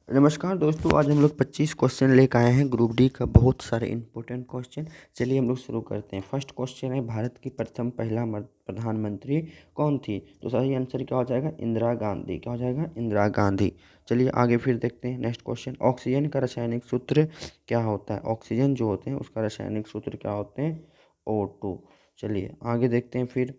नमस्कार दोस्तों, आज हम लोग 25 क्वेश्चन लेकर आए हैं ग्रुप डी का। बहुत सारे इंपॉर्टेंट क्वेश्चन। चलिए हम लोग शुरू करते हैं। फर्स्ट क्वेश्चन है, भारत की प्रथम महिला प्रधानमंत्री कौन थी? तो सही आंसर क्या हो जाएगा? इंदिरा गांधी। क्या हो जाएगा? इंदिरा गांधी। चलिए आगे फिर देखते हैं नेक्स्ट क्वेश्चन। ऑक्सीजन का रासायनिक सूत्र क्या होता है? ऑक्सीजन जो होते हैं उसका रासायनिक सूत्र क्या होते हैं? O2। चलिए आगे देखते हैं फिर।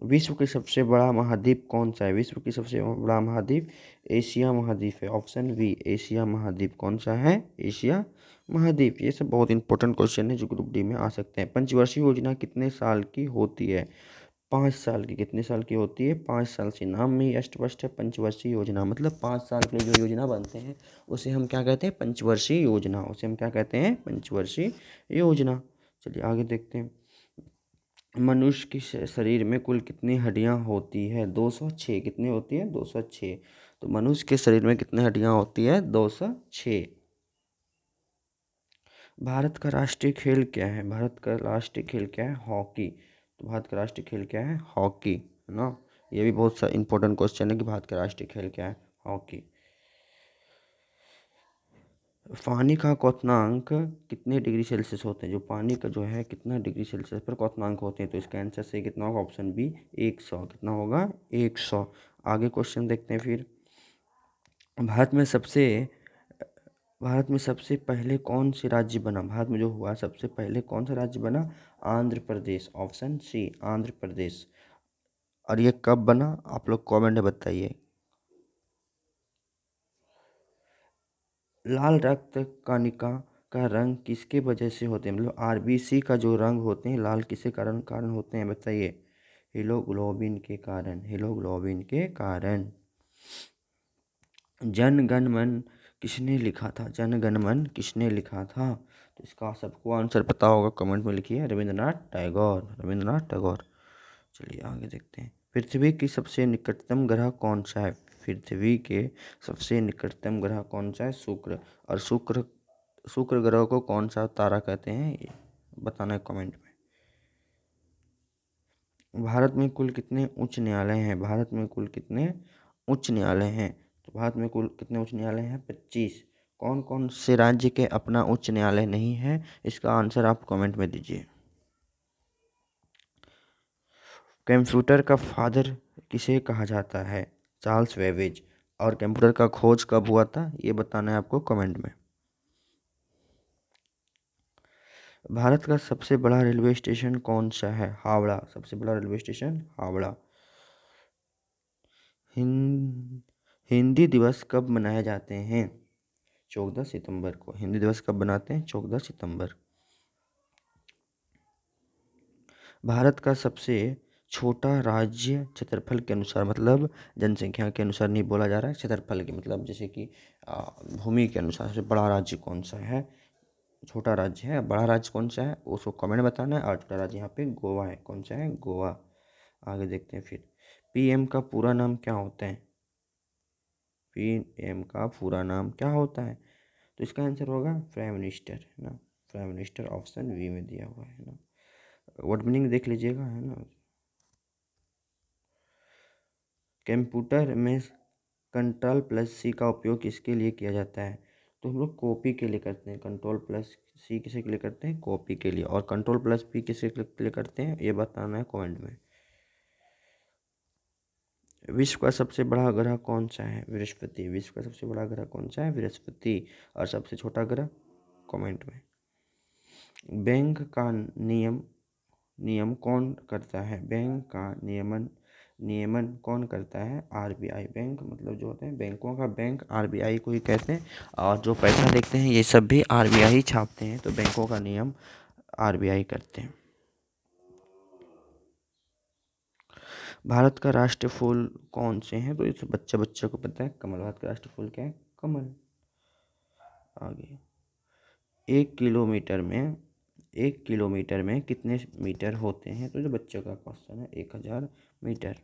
विश्व की सबसे बड़ा महाद्वीप कौन सा है? विश्व की सबसे बड़ा महाद्वीप एशिया महाद्वीप है। ऑप्शन बी एशिया महाद्वीप। कौन सा है? एशिया महाद्वीप। ये सब बहुत इंपॉर्टेंट क्वेश्चन है जो ग्रुप डी में आ सकते हैं। पंचवर्षीय योजना कितने साल की होती है? 5 साल की। कितने साल की होती है? 5 साल से। नाम में ही स्पष्ट है, पंचवर्षीय योजना मतलब 5 साल के लिए जो योजना बनते हैं उसे हम क्या कहते हैं? पंचवर्षीय योजना। उसे हम क्या कहते हैं? पंचवर्षीय योजना। चलिए आगे देखते हैं। मनुष्य के शरीर में कुल कितनी हड्डियां होती है? 206। कितनी होती है? 206। तो मनुष्य के शरीर में कितनी हड्डियां होती है? 206। भारत का राष्ट्रीय खेल क्या है? भारत का राष्ट्रीय खेल क्या है? हॉकी। तो भारत का राष्ट्रीय खेल क्या है? हॉकी, है ना। ये भी बहुत सा इंपॉर्टेंट क्वेश्चन है कि भारत का राष्ट्रीय खेल क्या है? हॉकी। पानी का क्वथनांक कितने डिग्री सेल्सियस होते हैं? जो पानी का जो है कितना डिग्री सेल्सियस पर क्वथनांक होते हैं? तो इसका आंसर से कितना होगा? Option B 100। कितना होगा? 100। आगे क्वेश्चन देखते हैं फिर। भारत में सबसे भारत में सबसे पहले कौन से राज्य बना? भारत में जो हुआ सबसे पहले कौन सा राज्य बना? आंध्र प्रदेश। Option C Andhra Pradesh. और ये कब बना? आप लोग कमेंट में बताइए। लाल रक्त कणिका का रंग किसके वजह से होते हैं? मतलब आरबीसी का जो रंग होते हैं लाल किसके कारण होते हैं? बताइए। हीमोग्लोबिन के कारण। हीमोग्लोबिन के कारण। जन गण मन किसने लिखा था? जन गण मन किसने लिखा था? तो इसका सबको आंसर पता होगा, कमेंट में लिखिए। रविंद्रनाथ टैगोर। रविंद्रनाथ टैगोर। चलिए आगे देखते हैं। पृथ्वी की सबसे निकटतम ग्रह कौन सा है? पृथ्वी के सबसे निकटतम ग्रह कौन सा है? शुक्र। और शुक्र ग्रह को कौन सा तारा कहते हैं? ये बताना है कमेंट में। भारत में कुल कितने उच्च न्यायालय हैं? भारत में कुल कितने उच्च न्यायालय हैं? तो भारत में कुल कितने उच्च न्यायालय हैं? 25। कौन कौन से राज्य के अपना उच्च न्यायालय नहीं है? इसका आंसर आप कमेंट में दीजिए। कंप्यूटर का फादर किसे कहा जाता है? Charles Babbage. और कंप्यूटर का खोज कब हुआ था? ये बताना है आपको कमेंट में। भारत का सबसे बड़ा रेलवे स्टेशन कौन सा है? हावड़ा। सबसे बड़ा रेलवे स्टेशन हावड़ा। हिंदी दिवस कब मनाए जाते हैं? 14 सितंबर को। हिंदी दिवस कब मनाते हैं? 14 सितंबर। भारत का सबसे छोटा राज्य क्षेत्रफल के अनुसार, मतलब जनसंख्या के अनुसार नहीं बोला जा रहा है, क्षेत्रफल के मतलब जैसे कि भूमि के अनुसार सबसे बड़ा राज्य कौन सा है? छोटा राज्य है। बड़ा राज्य कौन सा है उसको कमेंट बताना है। और छोटा राज्य यहाँ पे गोवा है। कौन सा है? गोवा। आगे देखते हैं फिर। पीएम का पूरा नाम क्या होता है? पीएम का पूरा नाम क्या होता है? तो इसका आंसर होगा प्राइम मिनिस्टर, है ना। प्राइम मिनिस्टर ऑप्शन बी में दिया हुआ है ना। वर्ड मीनिंग देख लीजिएगा, है ना। कंप्यूटर में कंट्रोल प्लस सी का उपयोग किसके लिए किया जाता है? तो हम लोग कॉपी के लिए करते हैं। कंट्रोल प्लस सी किसके लिए करते हैं? कॉपी के लिए। और कंट्रोल प्लस पी किसके लिए करते हैं? ये बताना है कमेंट में। विश्व का सबसे बड़ा ग्रह कौन सा है? बृहस्पति। विश्व का सबसे बड़ा ग्रह कौन सा है? बृहस्पति। और सबसे छोटा ग्रह? कमेंट में। बैंक का नियम कौन करता है? बैंक का नियमन कौन करता है? आरबीआई। बैंक मतलब जो होते हैं बैंकों का बैंक आरबीआई को ही कहते हैं। और जो पैसा देखते हैं ये सब भी आरबीआई ही छापते हैं। तो बैंकों का नियम आरबीआई करते हैं। भारत का राष्ट्रीय फूल कौन से हैं? तो इस बच्चे को पता है, कमल। भारत का राष्ट्रीय फूल क्या है? कमल। आगे। एक किलोमीटर में 1 किलोमीटर में कितने मीटर होते हैं? तो जो बच्चों का क्वेश्चन है, 1000 मीटर।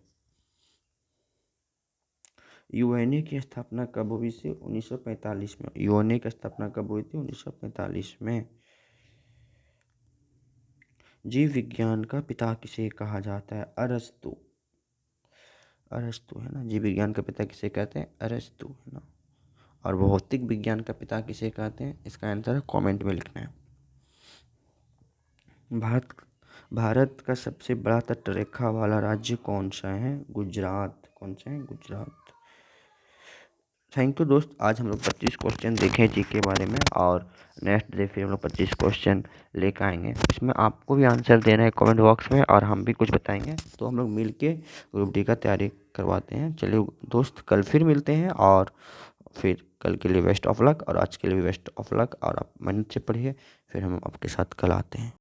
यूएनए की स्थापना कब हुई थी? 1945 में। यूएनए की स्थापना कब हुई थी? 1945 में। जीव विज्ञान का पिता किसे कहा जाता है? अरस्तु। अरस्तु, है ना। जीव विज्ञान का पिता किसे कहते हैं? अरस्तु, है ना। और भौतिक विज्ञान का पिता किसे कहते हैं? इसका आंसर कमेंट में लिखना है। भारत का सबसे बड़ा तटरेखा वाला राज्य कौन सा है? गुजरात। कौन सा है? गुजरात। थैंक यू दोस्त, आज हम लोग 25 क्वेश्चन देखे जी के बारे में, और नेक्स्ट डे फिर हम लोग 25 क्वेश्चन लेकर आएंगे। इसमें आपको भी आंसर देना है कमेंट बॉक्स में, और हम भी कुछ बताएंगे, तो हम लोग मिल के ग्रुप डी का तैयारी करवाते हैं। चलिए दोस्त, कल फिर मिलते हैं, और फिर कल के लिए बेस्ट ऑफ लक, और आज के लिए भी बेस्ट ऑफ लक, और आप मेहनत से पढ़िए। फिर हम आपके साथ कल आते हैं।